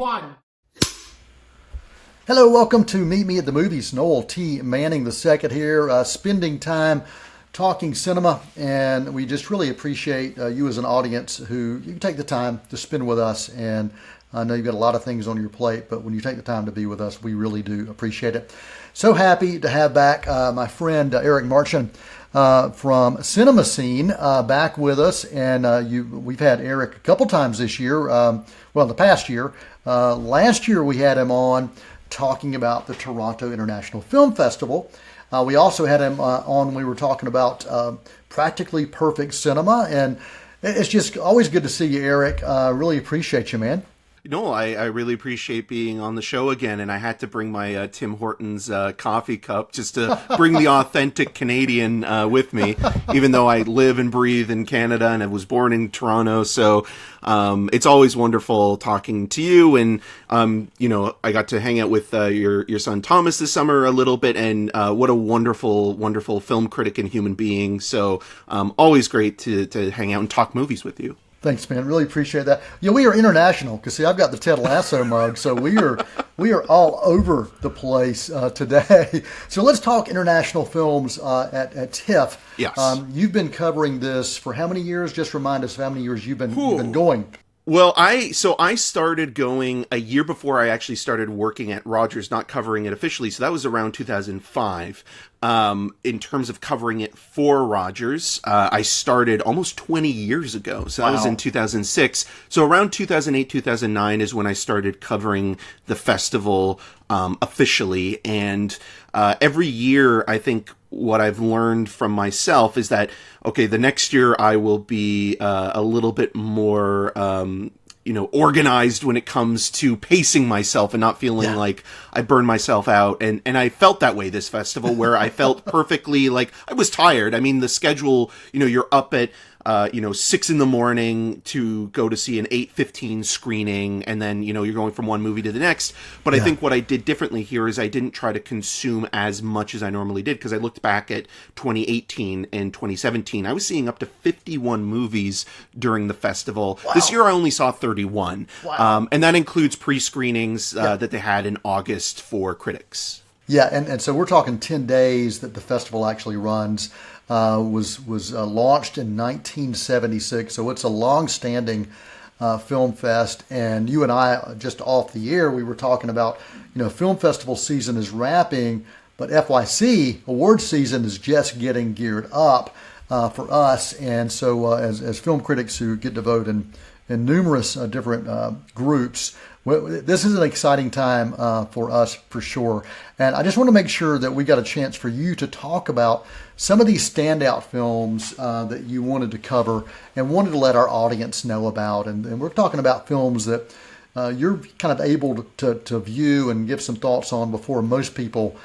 one. Hello, welcome to Meet Me at the Movies. Noel T. Manning the second here, spending time talking cinema, and we just really appreciate you as an audience who you take the time to spend with us. And I know you've got a lot of things on your plate, but when you take the time to be with us, we really do appreciate it. So happy to have back my friend Eric Marchen from Cinema Scene back with us, and we've had Eric a couple times this year. The past year. Last year we had him on talking about the Toronto International Film Festival. We also had him on when we were talking about practically perfect cinema, and it's just always good to see you, Eric. Really appreciate you, man. No, I really appreciate being on the show again, and I had to bring my Tim Hortons coffee cup just to bring the authentic Canadian with me, even though I live and breathe in Canada and I was born in Toronto. So it's always wonderful talking to you, and I got to hang out with your son Thomas this summer a little bit, and what a wonderful film critic and human being. So always great to hang out and talk movies with you. Thanks, man. Really appreciate that. Yeah, we are international because, see, I've got the Ted Lasso mug, so we are all over the place today. So let's talk international films at TIFF. Yes. You've been covering this for how many years? Just remind us how many years you've been going. Well, I started going a year before I actually started working at Rogers, not covering it officially. So that was around 2005. In terms of covering it for Rogers, I started almost 20 years ago. So that was in 2006. So around 2008, 2009 is when I started covering the festival officially. And every year, I think what I've learned from myself is that, okay, the next year I will be a little bit more organized when it comes to pacing myself and not feeling like I burn myself out. And I felt that way this festival, where I felt perfectly like I was tired. I mean, the schedule, you're up at 6 a.m. to go to see an 8:15 screening, and then, you're going from one movie to the next. But I think what I did differently here is I didn't try to consume as much as I normally did, because I looked back at 2018 and 2017. I was seeing up to 51 movies during the festival. Wow. This year I only saw 31. Wow. And that includes pre-screenings that they had in August for critics. Yeah, and so we're talking 10 days that the festival actually runs. Was launched in 1976, so it's a long-standing film fest. And you and I, just off the air, we were talking about, film festival season is wrapping, but FYC award season is just getting geared up for us. And so as film critics who get to vote in numerous different groups, this is an exciting time for us for sure. And I just want to make sure that we got a chance for you to talk about some of these standout films that you wanted to cover and wanted to let our audience know about. And we're talking about films that you're kind of able to view and give some thoughts on before most people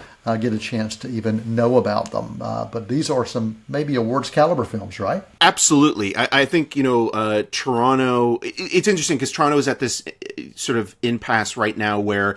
get a chance to even know about them. But these are some maybe awards caliber films, right? Absolutely. I think, Toronto, it's interesting because Toronto is at this sort of impasse right now where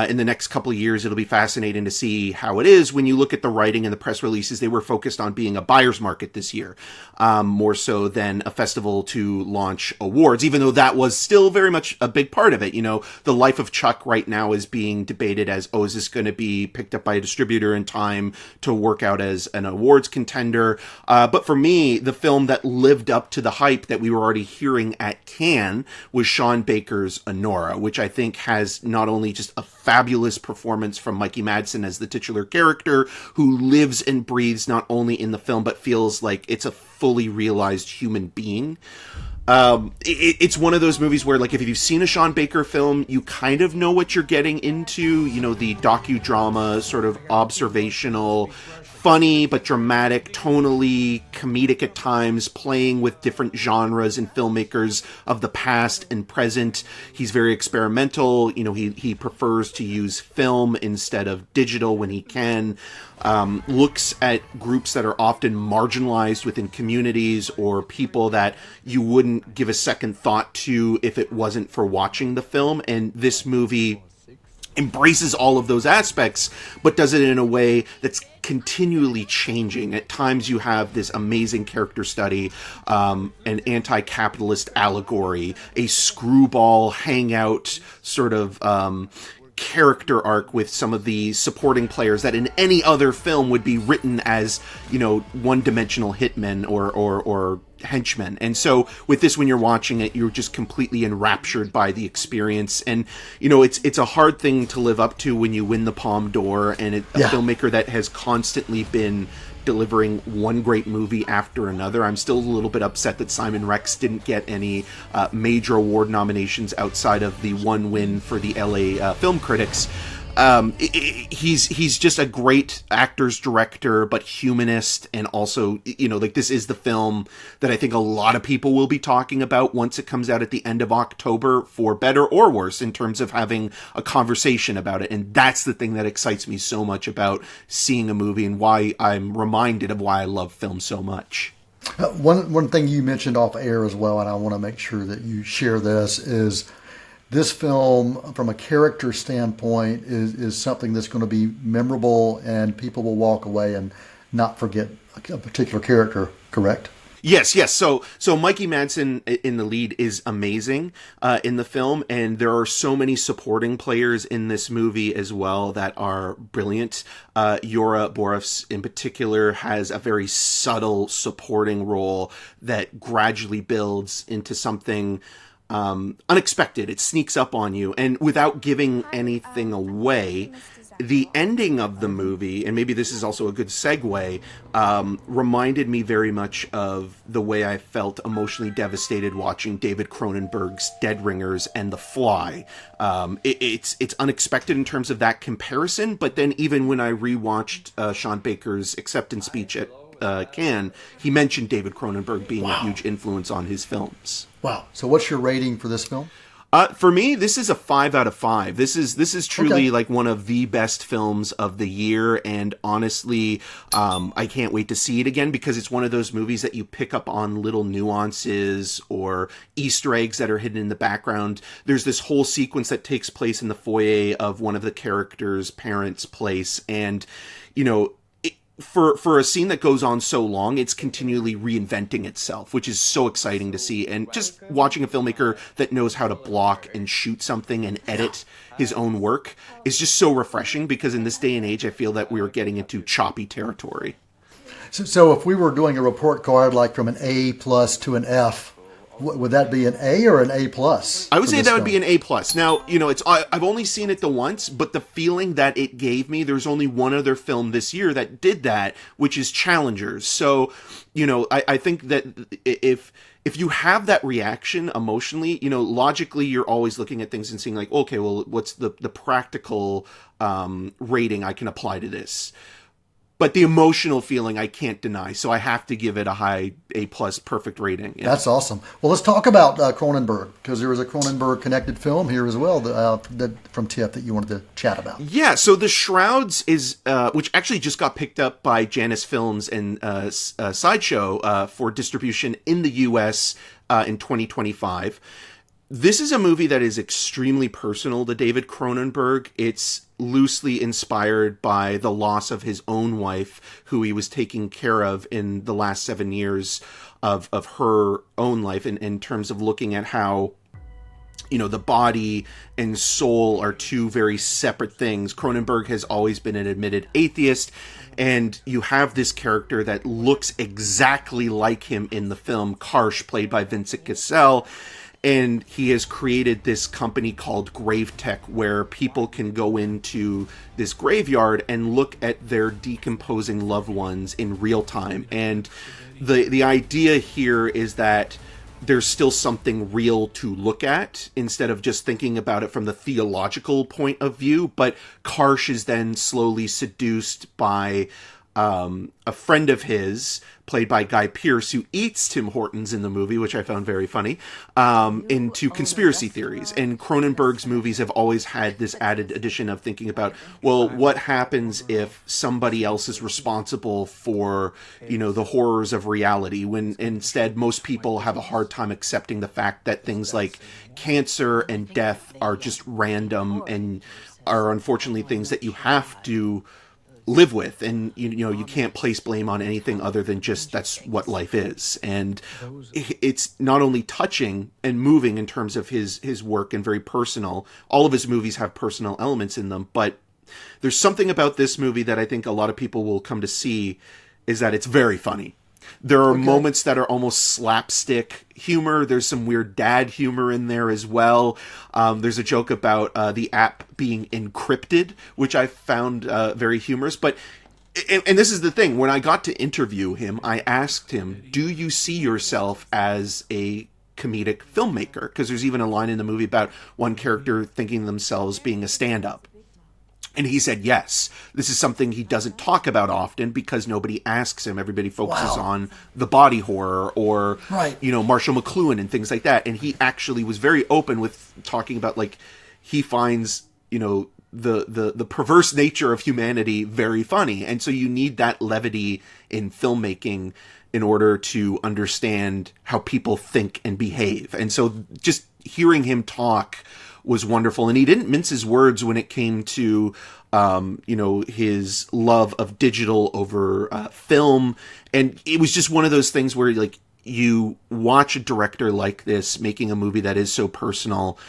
in the next couple of years, it'll be fascinating to see how it is. When you look at the writing and the press releases, they were focused on being a buyer's market this year, more so than a festival to launch awards, even though that was still very much a big part of it. The Life of Chuck right now is being debated as, is this going to be picked up by a distributor in time to work out as an awards contender? But for me, the film that lived up to the hype that we were already hearing at Cannes was Sean Baker's Anora, which I think has not only just a fabulous performance from Mikey Madsen as the titular character, who lives and breathes not only in the film, but feels like it's a fully realized human being. It's one of those movies where, like, if you've seen a Sean Baker film, you kind of know what you're getting into. The docudrama, sort of observational, funny but dramatic, tonally comedic at times, playing with different genres and filmmakers of the past and present. He's very experimental. He prefers to use film instead of digital when he can. Looks at groups that are often marginalized within communities, or people that you wouldn't give a second thought to if it wasn't for watching the film. And this movie embraces all of those aspects, but does it in a way that's continually changing. At times you have this amazing character study, an anti-capitalist allegory, a screwball hangout sort of character arc with some of the supporting players that in any other film would be written as, one-dimensional hitmen or henchmen. And so with this, when you're watching it, you're just completely enraptured by the experience. And, it's a hard thing to live up to when you win the Palme d'Or, and a filmmaker that has constantly been delivering one great movie after another. I'm still a little bit upset that Simon Rex didn't get any major award nominations outside of the one win for the LA Film Critics. He's just a great actor's director, but humanist, and also, this is the film that I think a lot of people will be talking about once it comes out at the end of October, for better or worse, in terms of having a conversation about it. And that's the thing that excites me so much about seeing a movie, and why I'm reminded of why I love film so much. One thing you mentioned off air as well, and I want to make sure that you share this, is this film, from a character standpoint, is something that's going to be memorable, and people will walk away and not forget a particular character, correct? Yes. So Mikey Madsen in the lead is amazing in the film, and there are so many supporting players in this movie as well that are brilliant. Yora Borofs in particular has a very subtle supporting role that gradually builds into something unexpected. It sneaks up on you, and without giving anything away, the ending of the movie, and maybe this is also a good segue, reminded me very much of the way I felt emotionally devastated watching David Cronenberg's Dead Ringers and The Fly. It's unexpected in terms of that comparison, but then even when I rewatched Sean Baker's acceptance speech at Cannes, he mentioned David Cronenberg being a huge influence on his films. Wow. So what's your rating for this film? For me, this is a 5 out of 5. This is truly like one of the best films of the year, and honestly, I can't wait to see it again, because it's one of those movies that you pick up on little nuances or Easter eggs that are hidden in the background. There's this whole sequence that takes place in the foyer of one of the characters' parents' place, and for a scene that goes on so long, it's continually reinventing itself, which is so exciting to see. And just watching a filmmaker that knows how to block and shoot something and edit his own work is just so refreshing, because in this day and age, I feel that we're getting into choppy territory. So if we were doing a report card, like from an A+ to an F, would that be an A or an A+? I would say that would be an A+. Now, I've only seen it the once, but the feeling that it gave me, there's only one other film this year that did that, which is Challengers. So, I think that if you have that reaction emotionally, logically, you're always looking at things and seeing like, okay, well, what's the practical rating I can apply to this? But the emotional feeling I can't deny, so I have to give it a high A+ perfect rating. Yeah. That's awesome. Well, let's talk about Cronenberg, because there was a Cronenberg connected film here as well that from TIFF that you wanted to chat about. Yeah, so the Shrouds is, which actually just got picked up by Janus Films and Sideshow for distribution in the U.S. In 2025. This is a movie that is extremely personal to David Cronenberg. It's loosely inspired by the loss of his own wife, who he was taking care of in the last 7 years of her own life, in terms of looking at how, the body and soul are two very separate things. Cronenberg has always been an admitted atheist, and you have this character that looks exactly like him in the film, Karsh, played by Vincent Cassel. And he has created this company called Grave Tech, where people can go into this graveyard and look at their decomposing loved ones in real time. And the idea here is that there's still something real to look at, instead of just thinking about it from the theological point of view. But Karsh is then slowly seduced by a friend of his, played by Guy Pearce, who eats Tim Hortons in the movie, which I found very funny, into conspiracy theories. And Cronenberg's movies have always had this added addition of thinking about, well, what happens if somebody else is responsible for, the horrors of reality, when instead most people have a hard time accepting the fact that things like cancer and death are just random, and are unfortunately things that you have to live with, and you know you can't place blame on anything other than just that's what life is. And it's not only touching and moving in terms of his work and very personal. All of his movies have personal elements in them, but there's something about this movie that I think a lot of people will come to see, is that it's very funny. There are moments that are almost slapstick humor. There's some weird dad humor in there as well. There's a joke about the app being encrypted, which I found very humorous. But, and this is the thing, when I got to interview him, I asked him, do you see yourself as a comedic filmmaker? Because there's even a line in the movie about one character thinking themselves being a stand-up. And he said, yes, this is something he doesn't talk about often because nobody asks him. Everybody focuses on the body horror or, you know, Marshall McLuhan and things like that. And he actually was very open with talking about, like, he finds, you know, the perverse nature of humanity very funny. And so you need that levity in filmmaking in order to understand how people think and behave. And so just hearing him talk was wonderful. And he didn't mince his words when it came to, you know, his love of digital over film. And it was just one of those things where, like, you watch a director like this making a movie that is so personal,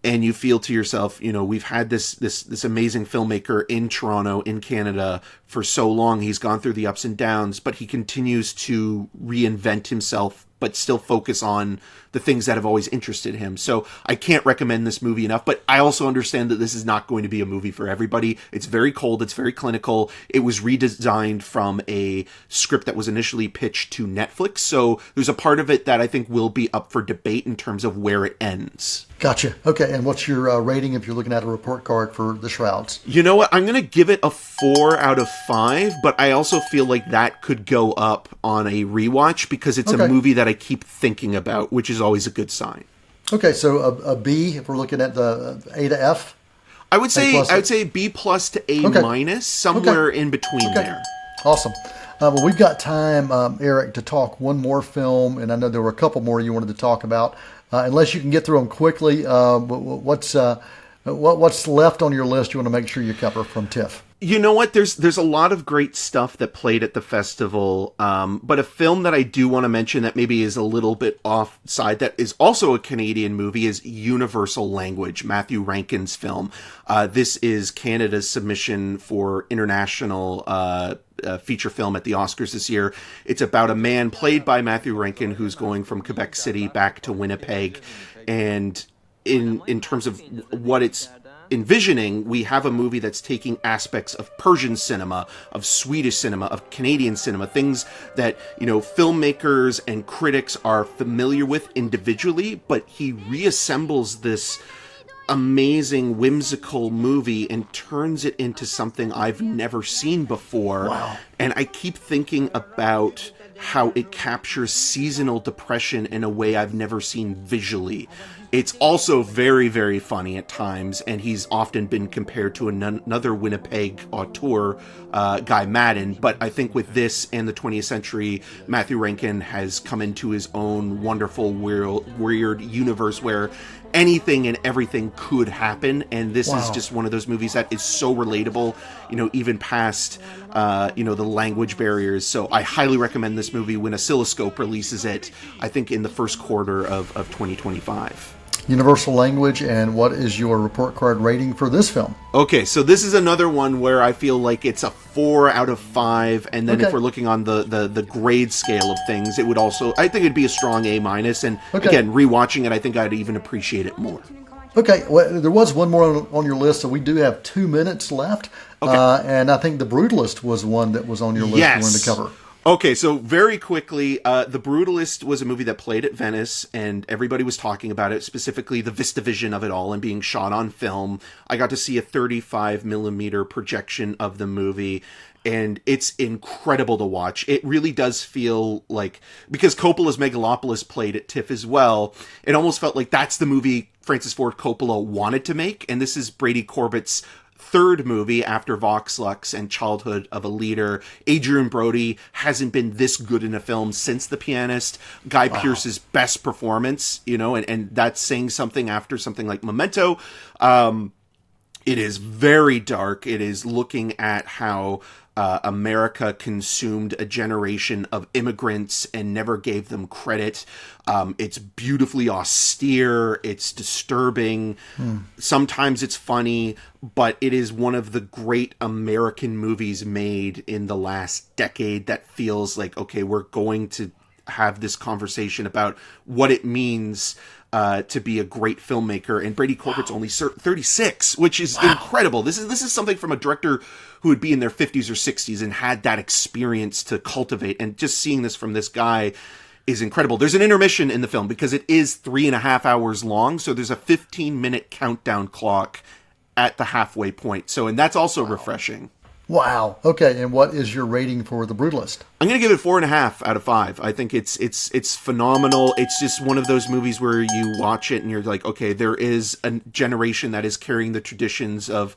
and you feel to yourself, you know, we've had this amazing filmmaker in Toronto, in Canada, for so long. He's gone through the ups and downs, but he continues to reinvent himself, but still focus on the things that have always interested him. So I can't recommend this movie enough, but I also understand that this is not going to be a movie for everybody. It's very cold. It's very clinical. It was redesigned from a script that was initially pitched to Netflix. So there's a part of it that I think will be up for debate in terms of where it ends. Gotcha. Okay. And what's your rating if you're looking at a report card for The Shrouds? You know what? I'm going to give it a 4 out of 5, but I also feel like that could go up on a rewatch because it's a movie that I keep thinking about, which is always a good sign. Okay. So a B, if we're looking at the A to F? I would say B plus to A minus, somewhere in between there. Awesome. Well, we've got time, Eric, to talk one more film, and I know there were a couple more you wanted to talk about. Unless you can get through them quickly, what's left on your list you want to make sure you cover from TIFF? You know what? There's a lot of great stuff that played at the festival, but a film that I do want to mention that maybe is a little bit offside that is also a Canadian movie is Universal Language, Matthew Rankin's film. This is Canada's submission for international feature film at the Oscars this year. It's about a man played by Matthew Rankin who's going from Quebec City back to Winnipeg, and in terms of what it's envisioning, we have a movie that's taking aspects of Persian cinema, of Swedish cinema, of Canadian cinema, things that, you know, filmmakers and critics are familiar with individually, but he reassembles this amazing, whimsical movie and turns it into something I've never seen before. Wow. And I keep thinking about how it captures seasonal depression in a way I've never seen visually. It's also very, very funny at times, and he's often been compared to another Winnipeg auteur, Guy Madden. But I think with this and the 20th century, Matthew Rankin has come into his own wonderful, weird universe where anything and everything could happen, and this is just one of those movies that is so relatable, you know, even past, you know, the language barriers. So I highly recommend this movie when Oscilloscope releases it, I think in the first quarter of 2025. Universal Language, and what is your report card rating for this film? Okay, so this is another one where I feel like it's a 4 out of 5, and then if we're looking on the grade scale of things, it would also, I think it'd be a strong A minus, and again, rewatching it, I think I'd even appreciate it more. Okay, well, there was one more on your list, so we do have 2 minutes left, and I think The Brutalist was one that was on your list you wanted to cover. Okay, so very quickly, The Brutalist was a movie that played at Venice, and everybody was talking about it, specifically the VistaVision of it all and being shot on film. I got to see a 35mm projection of the movie, and it's incredible to watch. It really does feel like, because Coppola's Megalopolis played at TIFF as well, it almost felt like that's the movie Francis Ford Coppola wanted to make, and this is Brady Corbett's third movie after Vox Lux and Childhood of a Leader. Adrian Brody hasn't been this good in a film since The Pianist. Guy Pearce's best performance, you know, and that's saying something after something like Memento. It is very dark. It is looking at how America consumed a generation of immigrants and never gave them credit. It's beautifully austere. It's disturbing. Sometimes it's funny, but it is one of the great American movies made in the last decade that feels like, okay, we're going to have this conversation about what it means to be a great filmmaker. And Brady Corbett's only 36, which is incredible. This is something from a director who would be in their 50s or 60s and had that experience to cultivate. And just seeing this from this guy is incredible. There's an intermission in the film because it is 3.5 hours long. So there's a 15-minute countdown clock at the halfway point. And that's also refreshing. Wow. Okay. And what is your rating for The Brutalist? I'm going to give it 4.5 out of 5. I think it's phenomenal. It's just one of those movies where you watch it and you're like, okay, there is a generation that is carrying the traditions of,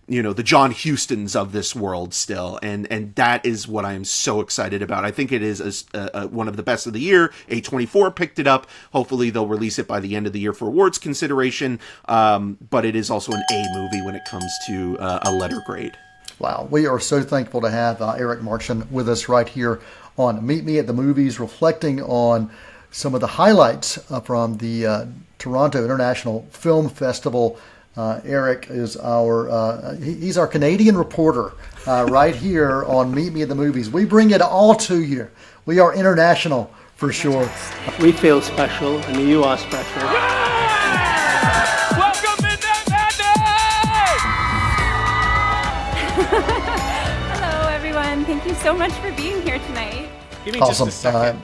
the John Hustons of this world still. And that is what I am so excited about. I think it is one of the best of the year. A24 picked it up. Hopefully they'll release it by the end of the year for awards consideration. But it is also an A movie when it comes to a letter grade. Wow, we are so thankful to have Eric Marchen with us right here on Meet Me at the Movies, reflecting on some of the highlights from the Toronto International Film Festival. Eric is he's our Canadian reporter right here on Meet Me at the Movies. We bring it all to you. We are international for sure. We feel special, and you are special. Hello, everyone. Thank you so much for being here tonight. Awesome.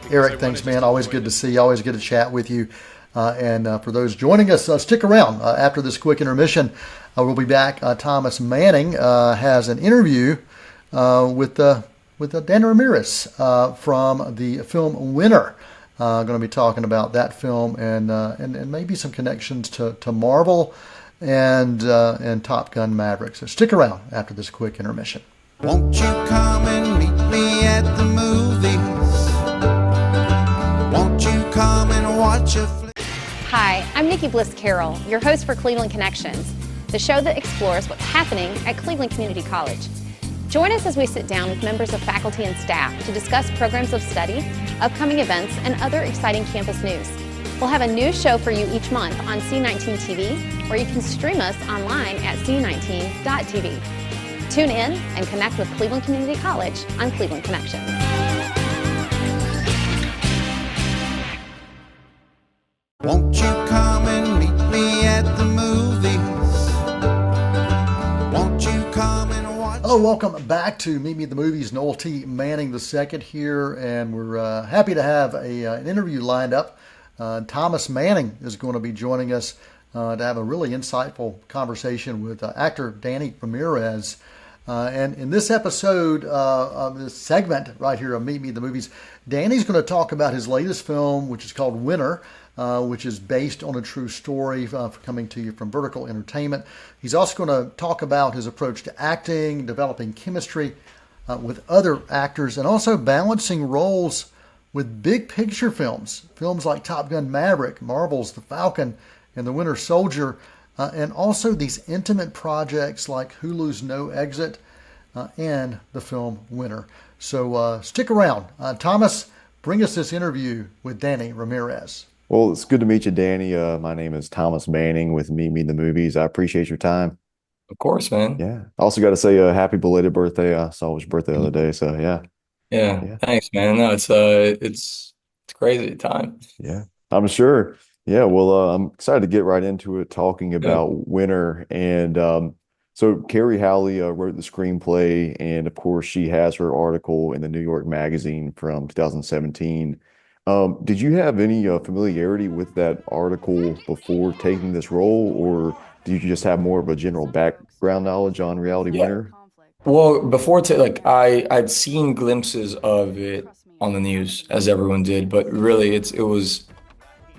Eric, thanks, man. Always good to see you. Always good to chat with you. And for those joining us, stick around after this quick intermission. We'll be back. Thomas Manning has an interview with Danny Ramirez from the film Winner. Going to be talking about that film and maybe some connections to Marvel and Top Gun Maverick. So stick around after this quick intermission. Won't you come and meet me at the movies? Won't you come and watch a flick? Hi, I'm Nikki Bliss Carroll, your host for Cleveland Connections, the show that explores what's happening at Cleveland Community College. Join us as we sit down with members of faculty and staff to discuss programs of study, upcoming events, and other exciting campus news. We'll have a new show for you each month on C19 TV, or you can stream us online at c19.tv. Tune in and connect with Cleveland Community College on Cleveland Connections. Won't you come and meet me at the movies? Won't you come and watch? Hello, welcome back to Meet Me at the Movies. Noel T. Manning II here, and we're happy to have an interview lined up. Thomas Manning is going to be joining us to have a really insightful conversation with actor Danny Ramirez. And in this episode of this segment right here of Meet Me at the Movies, Danny's going to talk about his latest film, which is called Winner, which is based on a true story coming to you from Vertical Entertainment. He's also going to talk about his approach to acting, developing chemistry with other actors, and also balancing roles with big picture films like Top Gun Maverick, Marvel's The Falcon and the Winter Soldier, and also these intimate projects like Hulu's No Exit and the film Winner. So stick around. Thomas, bring us this interview with Danny Ramirez. Well, it's good to meet you, Danny. My name is Thomas Manning with Meet Me in the Movies. I appreciate your time. Of course, man. Yeah. I also got to say happy belated birthday. I saw it was your birthday the other day. So yeah. Yeah. Thanks, man. No, it's crazy time. Yeah, I'm sure. Yeah. Well, I'm excited to get right into it, talking about Winner. And so Carrie Howley wrote the screenplay, and of course she has her article in the New York Magazine from 2017. Did you have any familiarity with that article before taking this role, or do you just have more of a general background knowledge on Reality Winner? Well, I'd seen glimpses of it on the news, as everyone did, but really it was,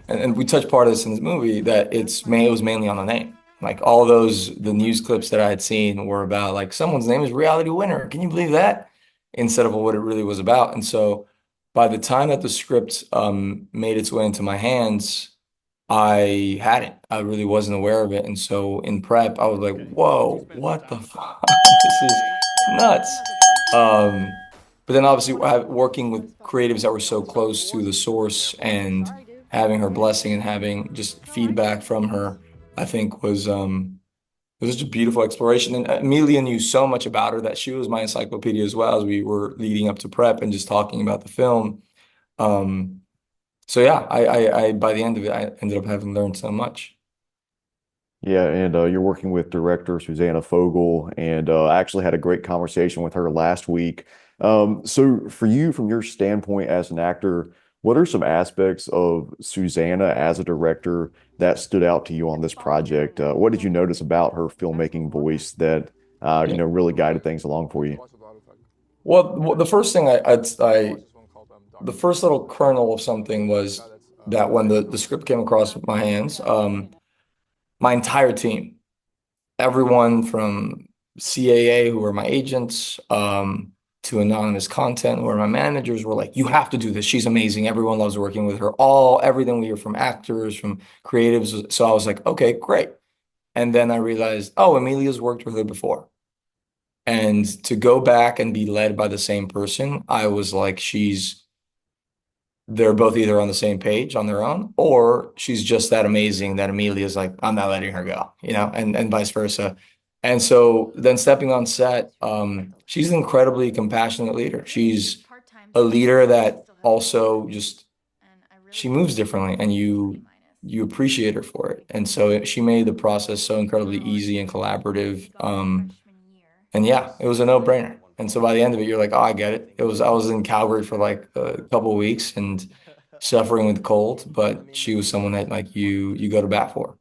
and we touched part of this in this movie, that it was mainly on the name. Like all the news clips that I had seen were about like someone's name is Reality Winner. Can you believe that? Instead of what it really was about. And so by the time that the script made its way into my hands, I hadn't. I really wasn't aware of it. And so in prep, I was like, whoa, what the fuck? This is nuts. But then obviously working with creatives that were so close to the source and having her blessing and having just feedback from her, I think it was just a beautiful exploration. And Amelia knew so much about her that she was my encyclopedia as well as we were leading up to prep and just talking about the film. So yeah, I by the end of it, I ended up having learned so much. Yeah, and you're working with director Susanna Fogel, and I actually had a great conversation with her last week. So for you, from your standpoint as an actor, what are some aspects of Susanna as a director that stood out to you on this project? What did you notice about her filmmaking voice that Yeah. really guided things along for you? Well, the first thing the first little kernel of something was that when the script came across my hands, my entire team, everyone from CAA, who were my agents, to anonymous content, where my managers were like, "You have to do this. She's amazing. Everyone loves working with her." Everything we hear from actors, from creatives. So I was like, "Okay, great." And then I realized, oh, Emilia's worked with her before. And to go back and be led by the same person, I was like, they're both either on the same page on their own, or she's just that amazing that Amelia's like, I'm not letting her go, and vice versa. And so then stepping on set, she's an incredibly compassionate leader. She's a leader that also just she moves differently, and you appreciate her for it. And so she made the process so incredibly easy and collaborative. And yeah, it was a no-brainer. And so by the end of it, you're like, oh, I get it. I was in Calgary for like a couple of weeks and suffering with cold, but she was someone that like you go to bat for.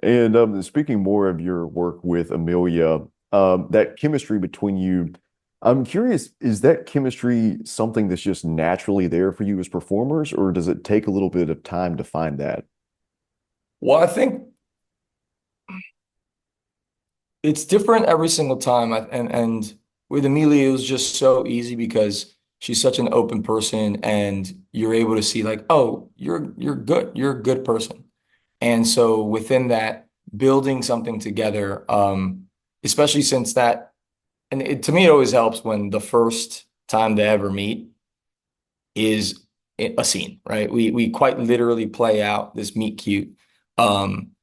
And speaking more of your work with Amelia, that chemistry between you, I'm curious, is that chemistry something that's just naturally there for you as performers, or does it take a little bit of time to find that? Well, I think it's different every single time. And with Amelia, it was just so easy because she's such an open person, and you're able to see like, oh, you're good. You're a good person. And so within that, building something together, especially since that, and to me, it always helps when the first time they ever meet is a scene, right? We quite literally play out this meet cute in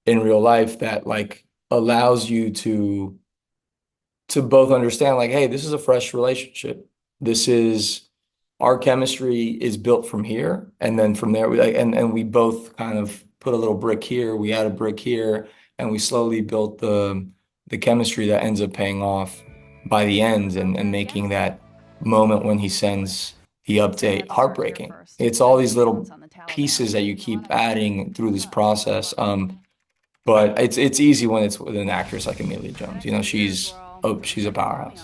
real life that like allows you to both understand like, hey, this is a fresh relationship. This is our chemistry is built from here, and then from there, and we both kind of put a little brick here, we add a brick here, and we slowly built the chemistry that ends up paying off by the end and making that moment when he sends the update heartbreaking. It's all these little pieces that you keep adding through this process. But it's easy when it's with an actress like Emilia Jones. She's a powerhouse.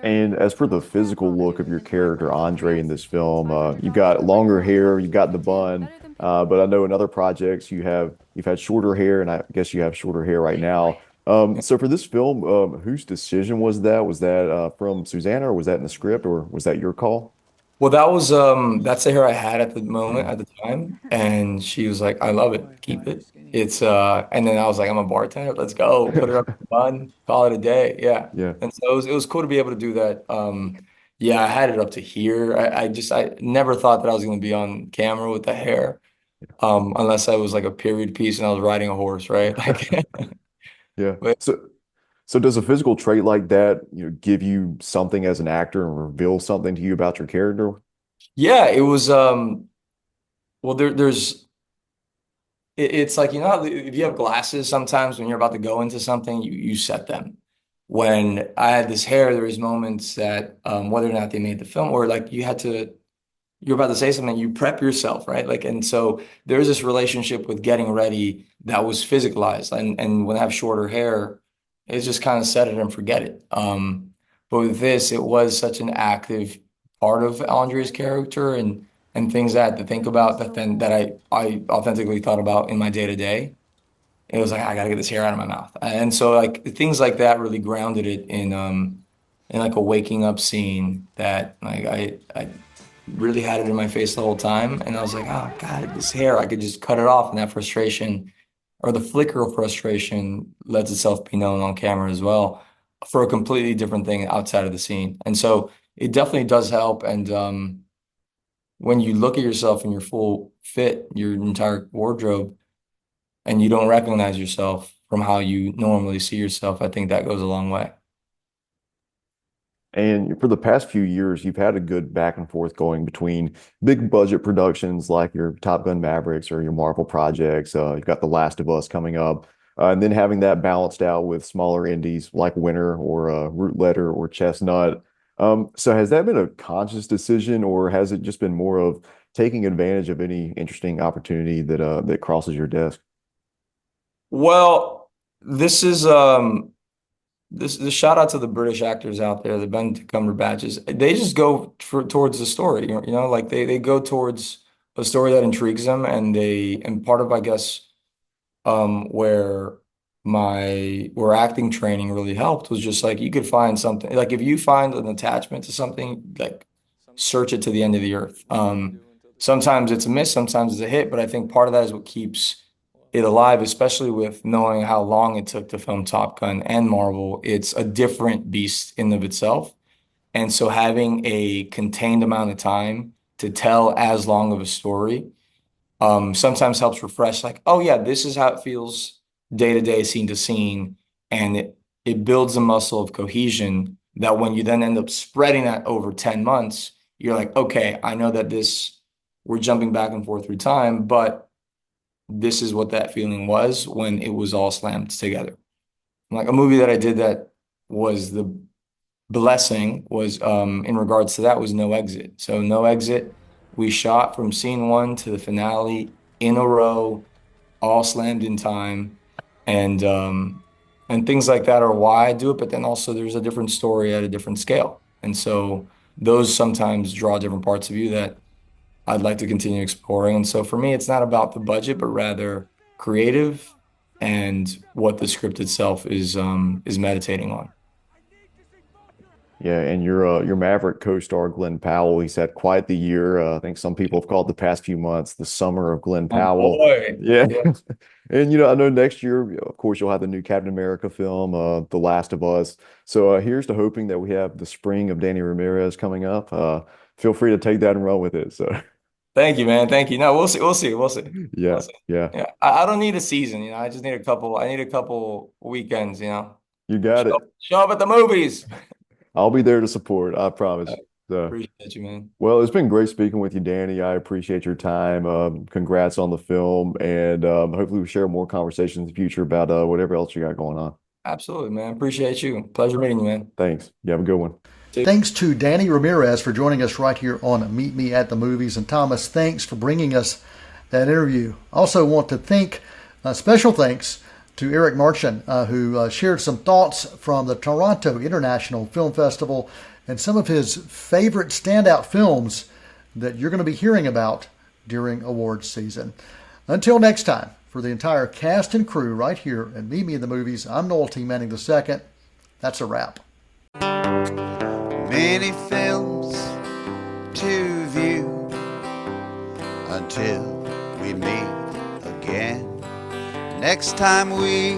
And as for the physical look of your character, Andre, in this film, you've got longer hair, you've got the bun, but I know in other projects you've had shorter hair, and I guess you have shorter hair right now. So for this film, whose decision was that? Was that from Susanna, or was that in the script, or was that your call? Well, that's the hair I had at the moment at the time, and she was like, "I love it, keep it." And then I was like, "I'm a bartender, let's go, put it up in the bun, call it a day." Yeah, Yeah. and so it was cool to be able to do that. Yeah, I had it up to here. I never thought that I was going to be on camera with the hair, unless I was like a period piece and I was riding a horse, right? Like, Yeah. but So does a physical trait like that, give you something as an actor and reveal something to you about your character? yeah, it was. Well, it's like, how if you have glasses, sometimes when you're about to go into something, you set them. When I had this hair, there was moments that whether or not they made the film, or like you're about to say something, you prep yourself, right? Like, and so there's this relationship with getting ready that was physicalized. And when I have shorter hair, it's just kind of set it and forget it. But with this, it was such an active part of Andre's character, and things I had to think about that I authentically thought about in my day to day. It was like, I gotta get this hair out of my mouth. And so like things like that really grounded it in like a waking up scene that like really had it in my face the whole time. And I was like, oh God, this hair, I could just cut it off. And that frustration or the flicker of frustration lets itself be known on camera as well for a completely different thing outside of the scene. And so it definitely does help. And when you look at yourself in your full fit, your entire wardrobe, and you don't recognize yourself from how you normally see yourself, I think that goes a long way. And for the past few years, you've had a good back and forth going between big budget productions like your Top Gun Mavericks or your Marvel projects. You've got The Last of Us coming up, and then having that balanced out with smaller indies like Winter or Root Letter or Chestnut. So has that been a conscious decision, or has it just been more of taking advantage of any interesting opportunity that crosses your desk? Well, this is this shout out to the British actors out there, the Benedict Cumberbatches. They just go towards the story, you know, like they go towards a story that intrigues them, and part of, I guess, where where acting training really helped was just like you could find something, like if you find an attachment to something, like search it to the end of the earth. Sometimes it's a miss, sometimes it's a hit, but I think part of that is what keeps it alive, especially with knowing how long it took to film Top Gun and Marvel. It's a different beast in of itself. And so having a contained amount of time to tell as long of a story sometimes helps refresh, like, oh yeah, this is how it feels day to day, scene to scene. And it builds a muscle of cohesion that when you then end up spreading that over 10 months, you're like, okay, I know that we're jumping back and forth through time, but this is what that feeling was when it was all slammed together. Like a movie that I did that was the blessing was in regards to that was No Exit. So No Exit, we shot from scene 1 to the finale in a row, all slammed in time. And things like that are why I do it, but then also there's a different story at a different scale. And so those sometimes draw different parts of you that I'd like to continue exploring. And so for me, it's not about the budget, but rather creative and what the script itself is meditating on. Yeah, and your Maverick co-star Glenn Powell, he's had quite the year. I think some people have called the past few months the summer of Glenn Powell. Boy. Yeah. Yeah. And I know next year, of course, you'll have the new Captain America film, The Last of Us. So here's to hoping that we have the spring of Danny Ramirez coming up. Feel free to take that and run with it. So Thank you, man. Thank you. No, we'll see. We'll see. We'll see. yeah, We'll see. yeah, Yeah. I don't need a season, I just need I need a couple weekends, you got it. Show up at the movies. I'll be there to support, I promise. So, Appreciate you, man. well, it's been great speaking with you, Danny. I appreciate your time. Congrats on the film, and hopefully we share more conversations in the future about whatever else you got going on. Absolutely, man. Appreciate you. Pleasure meeting you, man. Thanks. You have a good one. Thanks to Danny Ramirez for joining us right here on Meet Me at the Movies. And Thomas, thanks for bringing us that interview. Also want to thank, special thanks to Eric Marchen, who shared some thoughts from the Toronto International Film Festival and some of his favorite standout films that you're going to be hearing about during awards season. Until next time, for the entire cast and crew right here at Meet Me in the Movies, I'm Noel T. Manning II. That's a wrap. Many films to view until we meet again. Next time we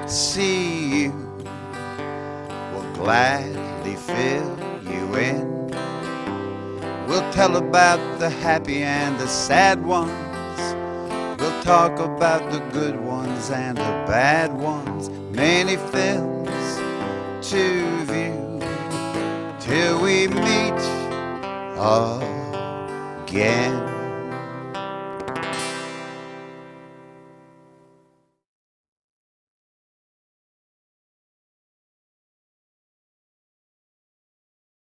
see you, we'll gladly fill you in. We'll tell about the happy and the sad ones. We'll talk about the good ones and the bad ones. Many films to view till we meet again.